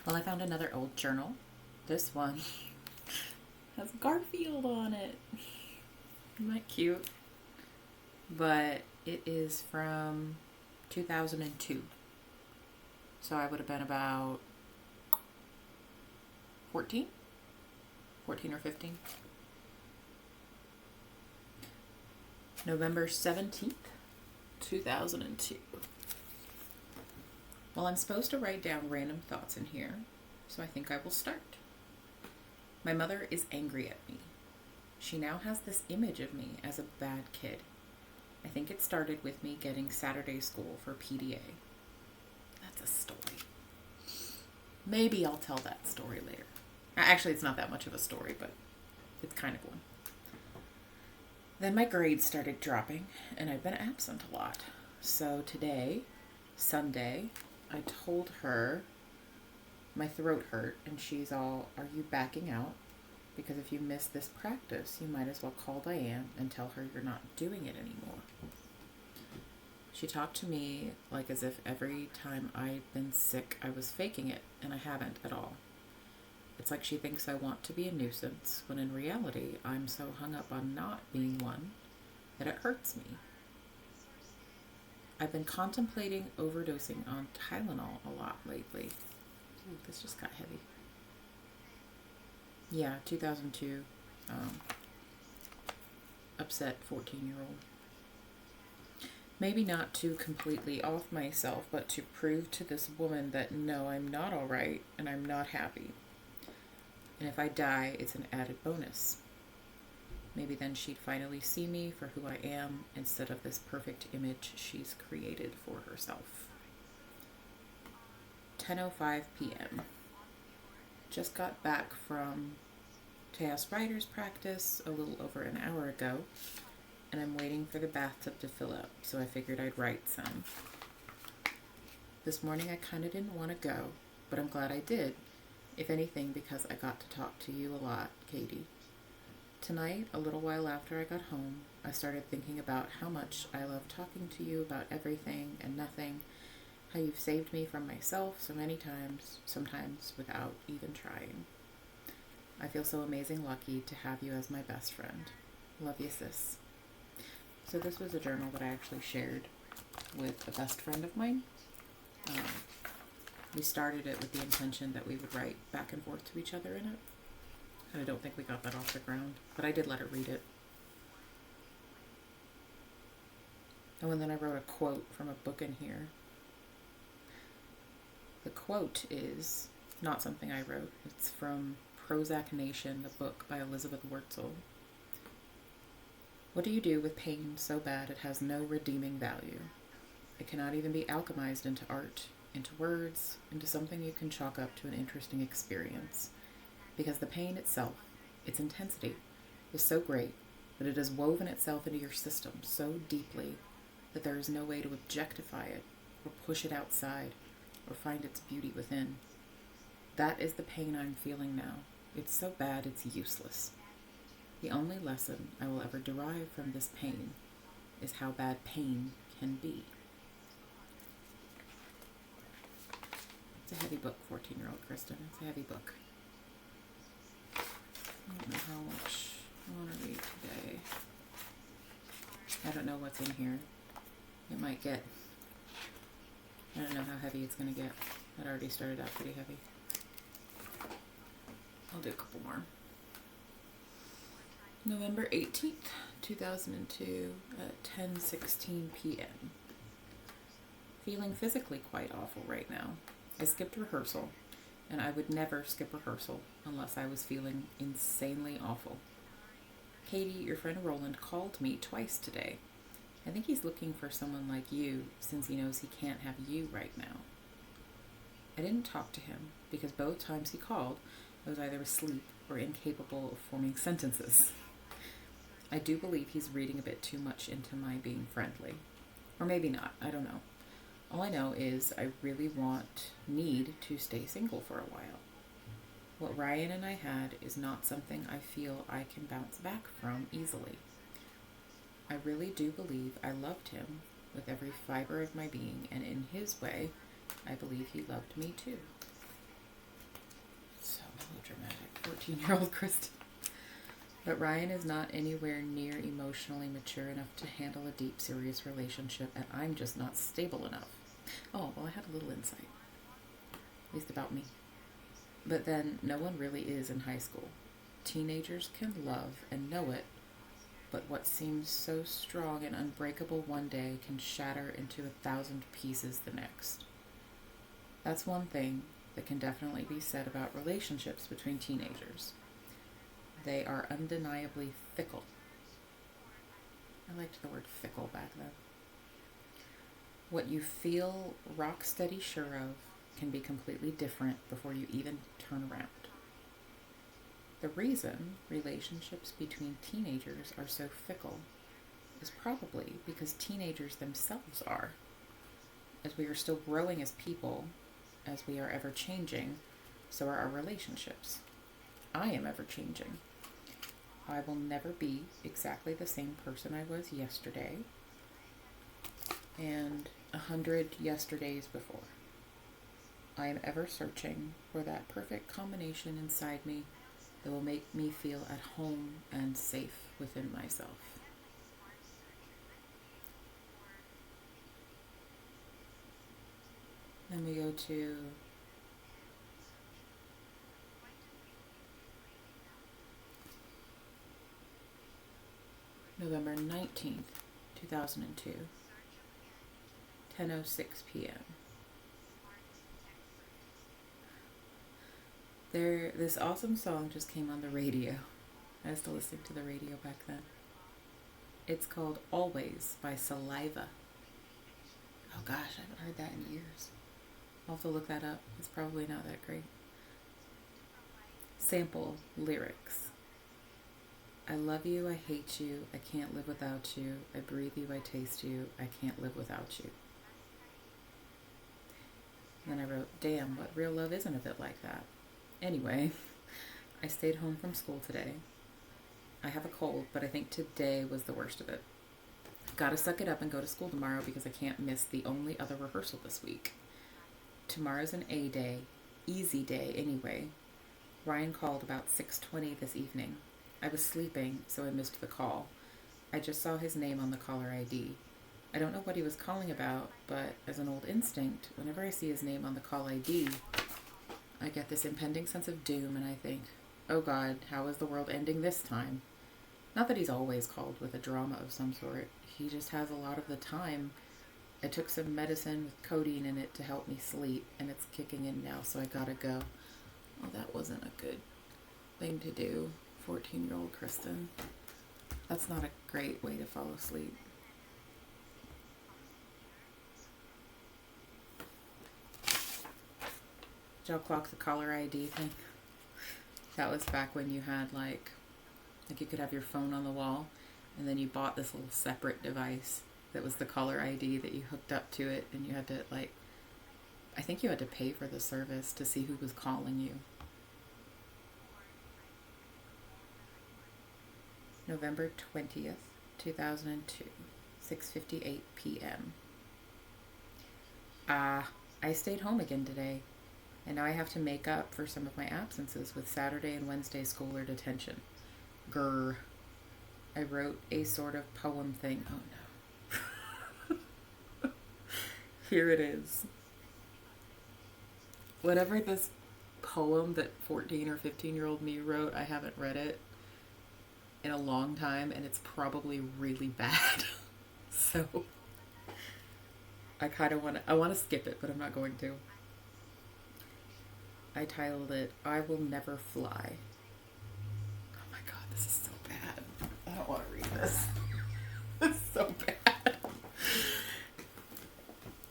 Well, I found another old journal. This one has Garfield on it. Isn't that cute? But it is from 2002. So I would have been about 14? 14 or 15. November 17th, 2002. Well, I'm supposed to write down random thoughts in here, so I think I will start. My mother is angry at me. She now has this image of me as a bad kid. I think it started with me getting Saturday school for PDA. That's a story. Maybe I'll tell that story later. Actually, it's not that much of a story, but it's kind of one. Then my grades started dropping, and I've been absent a lot. So today, Sunday, I told her my throat hurt, and she's all, "Are you backing out? Because if you miss this practice, you might as well call Diane and tell her you're not doing it anymore." She talked to me like as if every time I'd been sick, I was faking it, and I haven't at all. It's like she thinks I want to be a nuisance, when in reality, I'm so hung up on not being one that it hurts me. I've been contemplating overdosing on Tylenol a lot lately. Ooh, this just got heavy. Yeah, 2002. Upset 14-year-old. Maybe not to completely off myself, but to prove to this woman that no, I'm not alright and I'm not happy. And if I die, it's an added bonus. Maybe then she'd finally see me for who I am instead of this perfect image she's created for herself. 10:05 p.m. Just got back from Tejas Writers practice a little over an hour ago, and I'm waiting for the bathtub to fill up, so I figured I'd write some. This morning I kind of didn't want to go, but I'm glad I did, if anything because I got to talk to you a lot, Katie. Tonight, a little while after I got home, I started thinking about how much I love talking to you about everything and nothing, how you've saved me from myself so many times, sometimes without even trying. I feel so amazing lucky to have you as my best friend. Love you, sis. So this was a journal that I actually shared with a best friend of mine. We started it with the intention that we would write back and forth to each other in it. And I don't think we got that off the ground, but I did let her read it. Oh, and then I wrote a quote from a book in here. The quote is not something I wrote. It's from Prozac Nation, the book by Elizabeth Wurtzel. What do you do with pain so bad it has no redeeming value? It cannot even be alchemized into art, into words, into something you can chalk up to an interesting experience. Because the pain itself, its intensity, is so great that it has woven itself into your system so deeply that there is no way to objectify it, or push it outside, or find its beauty within. That is the pain I'm feeling now. It's so bad it's useless. The only lesson I will ever derive from this pain is how bad pain can be. It's a heavy book, 14-year-old Kristen. It's a heavy book. I don't know how much I want to read today. I don't know what's in here. It might get, I don't know how heavy it's going to get. It already started out pretty heavy. I'll do a couple more. November 18th, 2002 at 10:16 p.m. Feeling physically quite awful right now. I skipped rehearsal, and I would never skip rehearsal unless I was feeling insanely awful. Katie, your friend Roland, called me twice today. I think he's looking for someone like you since he knows he can't have you right now. I didn't talk to him because both times he called, I was either asleep or incapable of forming sentences. I do believe he's reading a bit too much into my being friendly. Or maybe not, I don't know. All I know is I really need to stay single for a while. What Ryan and I had is not something I feel I can bounce back from easily. I really do believe I loved him with every fiber of my being, and in his way, I believe he loved me too. 14-year-old Kristen. But Ryan is not anywhere near emotionally mature enough to handle a deep, serious relationship, and I'm just not stable enough. Oh, well, I had a little insight. At least about me. But then, no one really is in high school. Teenagers can love and know it, but what seems so strong and unbreakable one day can shatter into 1,000 pieces the next. That's one thing that can definitely be said about relationships between teenagers. They are undeniably fickle. I liked the word fickle back then. What you feel rock steady sure of can be completely different before you even turn around. The reason relationships between teenagers are so fickle is probably because teenagers themselves are. As we are still growing as people, as we are ever changing, so are our relationships. I am ever changing. I will never be exactly the same person I was yesterday and 100 yesterdays before. I am ever searching for that perfect combination inside me that will make me feel at home and safe within myself. Then we go to November 19th, 2002, 10:06 p.m. This awesome song just came on the radio. I was still listening to the radio back then. It's called Always by Saliva. Oh gosh, I haven't heard that in years. I'll have to look that up. It's probably not that great. Sample lyrics. I love you, I hate you, I can't live without you, I breathe you, I taste you, I can't live without you. And then I wrote, damn, what real love isn't a bit like that? Anyway, I stayed home from school today. I have a cold, but I think today was the worst of it. Gotta suck it up and go to school tomorrow because I can't miss the only other rehearsal this week. Tomorrow's an A day, easy day anyway. Ryan called about 6:20 this evening. I was sleeping, so I missed the call. I just saw his name on the caller ID. I don't know what he was calling about, but as an old instinct, whenever I see his name on the call ID, I get this impending sense of doom and I think, oh God, how is the world ending this time? Not that he's always called with a drama of some sort. He just has a lot of the time. I took some medicine with codeine in it to help me sleep, and it's kicking in now, so I gotta go. Well, that wasn't a good thing to do, 14-year-old Kristen. That's not a great way to fall asleep. Did y'all clock the caller ID thing? That was back when you had like you could have your phone on the wall, and then you bought this little separate device that was the caller ID that you hooked up to it, and you had to I think you had to pay for the service to see who was calling you. November 20th, 2002, 6:58 p.m. I stayed home again today, and now I have to make up for some of my absences with Saturday and Wednesday school or detention. Grr. I wrote a sort of poem thing. Oh no. Here it is. Whatever this poem that 14 or 15-year-old me wrote, I haven't read it in a long time, and it's probably really bad. So I want to skip it, but I'm not going to. I titled it, I Will Never Fly. Oh my God, this is so bad. I don't want to read this. It's so bad.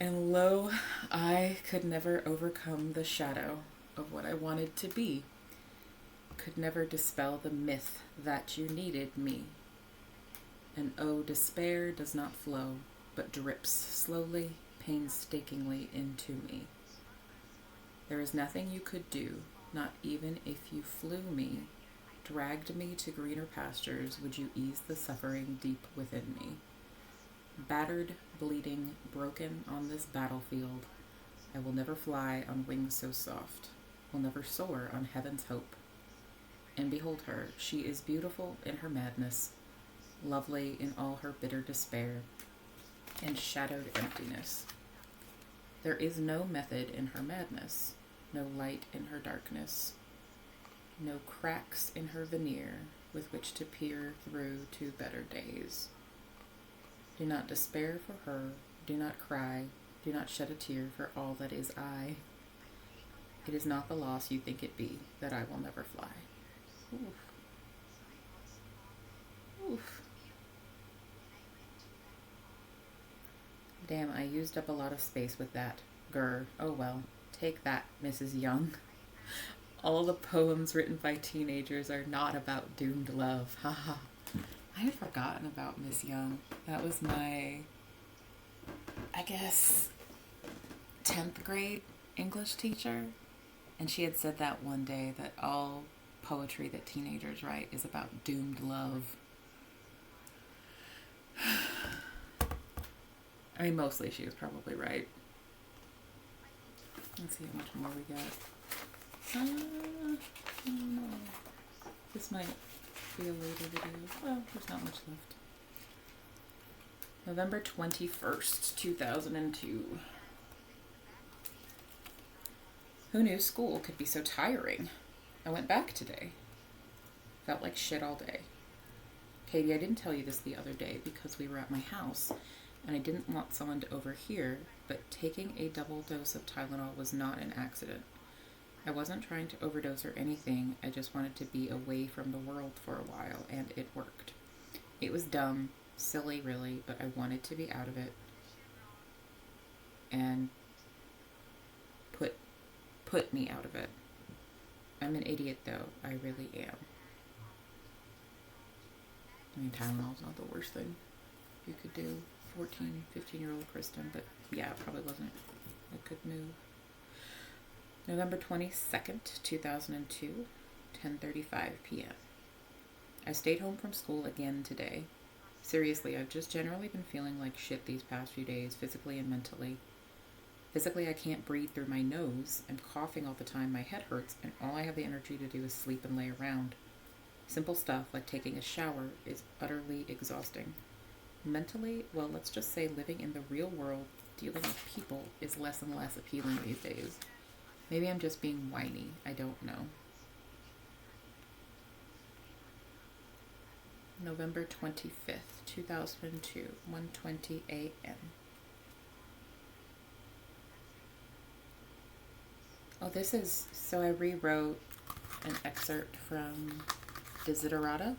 And lo, I could never overcome the shadow of what I wanted to be. Could never dispel the myth that you needed me. And oh, despair does not flow, but drips slowly, painstakingly into me. There is nothing you could do, not even if you flew me, dragged me to greener pastures, would you ease the suffering deep within me. Battered, bleeding, broken on this battlefield, I will never fly on wings so soft, will never soar on heaven's hope. and behold her. She is beautiful in her madness, lovely in all her bitter despair and shadowed emptiness. There is no method in her madness, no light in her darkness, no cracks in her veneer with which to peer through to better days. Do not despair for her, do not cry, do not shed a tear for all that is I. It is not the loss you think it be that I will never fly. Oof. Oof. Damn, I used up a lot of space with that. Grr. Oh well. Take that, Mrs. Young. All the poems written by teenagers are not about doomed love. Haha. I had forgotten about Miss Young. That was my, I guess, 10th grade English teacher. And she had said that one day, that all poetry that teenagers write is about doomed love. I mean, mostly she was probably right. Let's see how much more we got. I don't know. This might be a later video. Well, there's not much left. November 21st, 2002. Who knew school could be so tiring? I went back today. Felt like shit all day. Katie, I didn't tell you this the other day because we were at my house and I didn't want someone to overhear, but taking a double dose of Tylenol was not an accident. I wasn't trying to overdose or anything, I just wanted to be away from the world for a while, and it worked. It was dumb, silly really, but I wanted to be out of it and put me out of it. I'm an idiot though, I really am. I mean, Tylenol's not the worst thing you could do. 14, 15-year-old Kristen, but yeah, it probably wasn't a good move. November 22nd, 2002, 10:35 p.m. I stayed home from school again today. Seriously, I've just generally been feeling like shit these past few days, physically and mentally. Physically, I can't breathe through my nose. I'm coughing all the time, my head hurts, and all I have the energy to do is sleep and lay around. Simple stuff like taking a shower is utterly exhausting. Mentally, well, let's just say living in the real world, dealing with people, is less and less appealing these days. Maybe I'm just being whiny. I don't know. November 25th, 2002, 1:20 a.m. Oh, this is, so I rewrote an excerpt from Desiderata,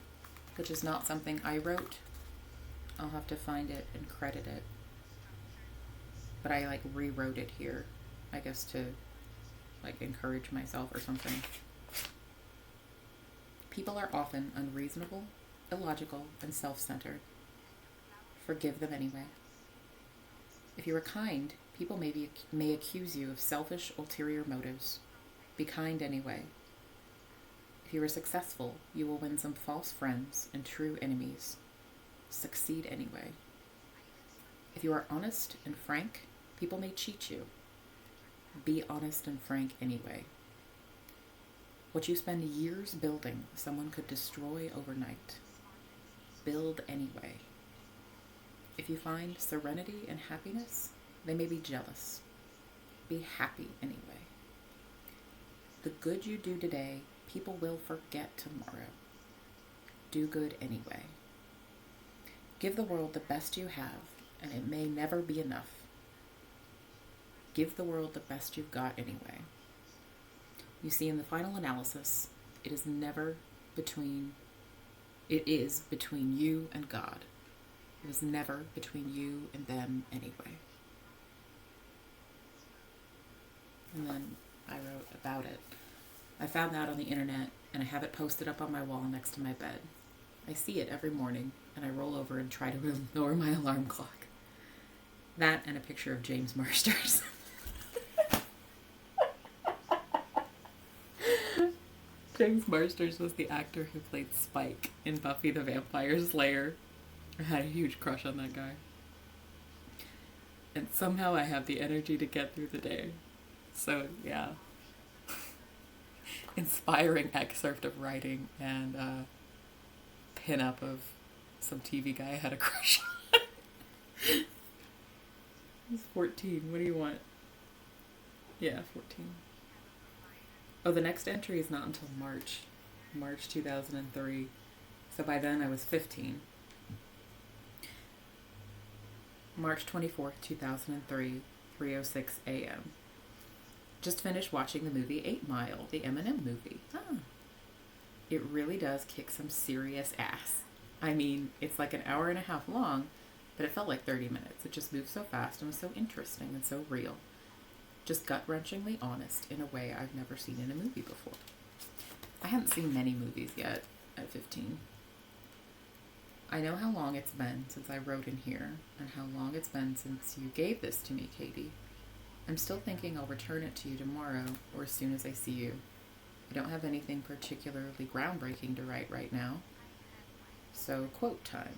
which is not something I wrote. I'll have to find it and credit it. But I rewrote it here, I guess to encourage myself or something. People are often unreasonable, illogical, and self-centered. Forgive them anyway. If you are kind, people may accuse you of selfish, ulterior motives. Be kind anyway. If you are successful, you will win some false friends and true enemies. Succeed anyway. If you are honest and frank, people may cheat you. Be honest and frank anyway. What you spend years building, someone could destroy overnight. Build anyway. If you find serenity and happiness, they may be jealous. Be happy anyway. The good you do today, people will forget tomorrow. Do good anyway. Give the world the best you have, and it may never be enough. Give the world the best you've got anyway. You see, in the final analysis, it is between you and God. It was never between you and them anyway. And then I wrote about it. I found that on the internet, and I have it posted up on my wall next to my bed. I see it every morning, and I roll over and try to lower my alarm clock. That and a picture of James Marsters. James Marsters was the actor who played Spike in Buffy the Vampire Slayer. I had a huge crush on that guy. And somehow I have the energy to get through the day. So, yeah. inspiring excerpt of writing and pin-up of some TV guy I had a crush on. He's 14. What do you want? Yeah, 14. Oh, the next entry is not until March 2003. So by then I was 15. March 24th, 2003, 3:06 a.m. Just finished watching the movie 8 Mile, the Eminem movie. It really does kick some serious ass. I mean, it's like an hour and a half long, but it felt like 30 minutes. It just moved so fast and was so interesting and so real. Just gut-wrenchingly honest in a way I've never seen in a movie before. I hadn't seen many movies yet at 15. I know how long it's been since I wrote in here, and how long it's been since you gave this to me, Katie. I'm still thinking I'll return it to you tomorrow, or as soon as I see you. I don't have anything particularly groundbreaking to write right now. So, quote time.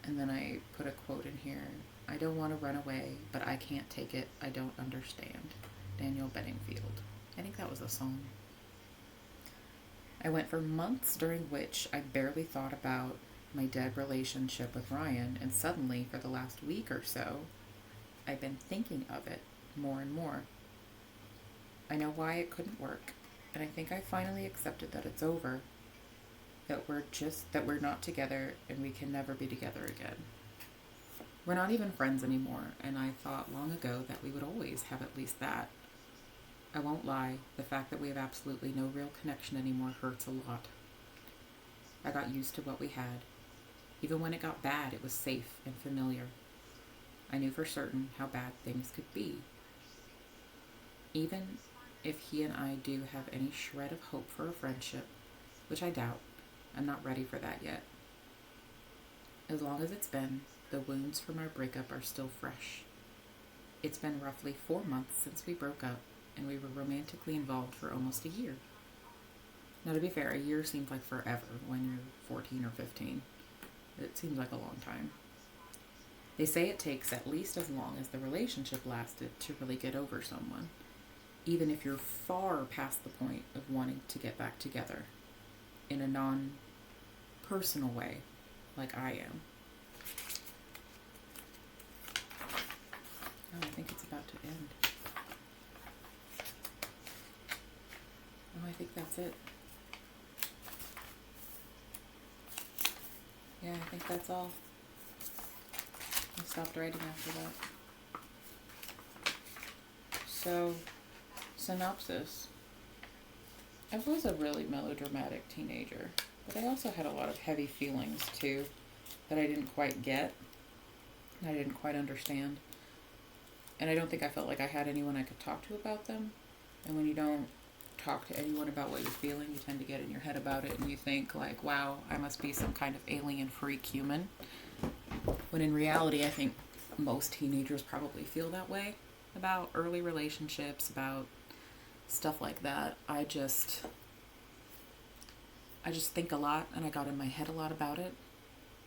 And then I put a quote in here. I don't want to run away, but I can't take it. I don't understand. Daniel Bedingfield. I think that was a song. I went for months during which I barely thought about my dead relationship with Ryan, and suddenly, for the last week or so, I've been thinking of it more and more. I know why it couldn't work, and I think I finally accepted that it's over, that we're not together, and we can never be together again. We're not even friends anymore, and I thought long ago that we would always have at least that. I won't lie, the fact that we have absolutely no real connection anymore hurts a lot. I got used to what we had. Even when it got bad, it was safe and familiar. I knew for certain how bad things could be. Even if he and I do have any shred of hope for a friendship, which I doubt, I'm not ready for that yet. As long as it's been, the wounds from our breakup are still fresh. It's been roughly 4 months since we broke up, and we were romantically involved for almost a year. Now, to be fair, a year seems like forever when you're 14 or 15. It seems like a long time. They say it takes at least as long as the relationship lasted to really get over someone, even if you're far past the point of wanting to get back together in a non-personal way, like I am. Oh, I think it's about to end. Oh, I think that's it. Yeah, I think that's all. I stopped writing after that. So, synopsis. I was a really melodramatic teenager, but I also had a lot of heavy feelings too that I didn't quite get. I didn't quite understand. And I don't think I felt like I had anyone I could talk to about them. And when you don't talk to anyone about what you're feeling, you tend to get in your head about it and you think like, wow, I must be some kind of alien freak human. When in reality, I think most teenagers probably feel that way about early relationships, about stuff like that. I just think a lot, and I got in my head a lot about it,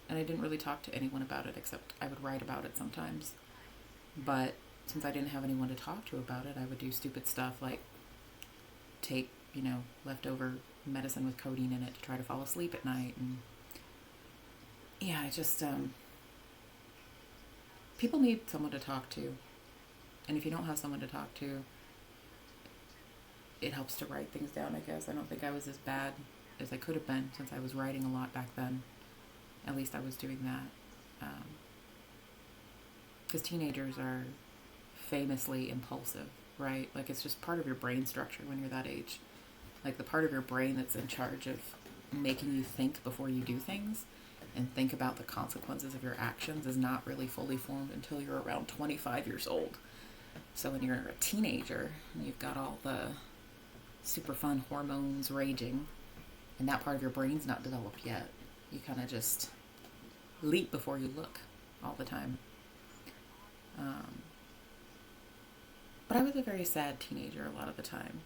and I didn't really talk to anyone about it, except I would write about it sometimes. But since I didn't have anyone to talk to about it, I would do stupid stuff like take, leftover medicine with codeine in it to try to fall asleep at night. And yeah, I just, people need someone to talk to. And if you don't have someone to talk to, it helps to write things down, I guess. I don't think I was as bad as I could have been since I was writing a lot back then. At least I was doing that. Because teenagers are famously impulsive, right? Like, it's just part of your brain structure when you're that age. Like, the part of your brain that's in charge of making you think before you do things and think about the consequences of your actions is not really fully formed until you're around 25 years old. So when you're a teenager, you've got all the super fun hormones raging, and that part of your brain's not developed yet. You kind of just leap before you look all the time. But I was a very sad teenager a lot of the time.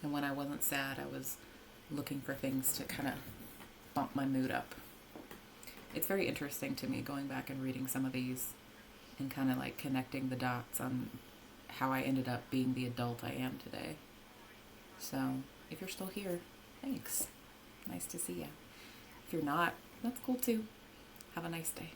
And when I wasn't sad, I was looking for things to kind of bump my mood up. It's very interesting to me going back and reading some of these and kind of like connecting the dots on how I ended up being the adult I am today. So if you're still here, thanks. Nice to see you. If you're not, that's cool too. Have a nice day.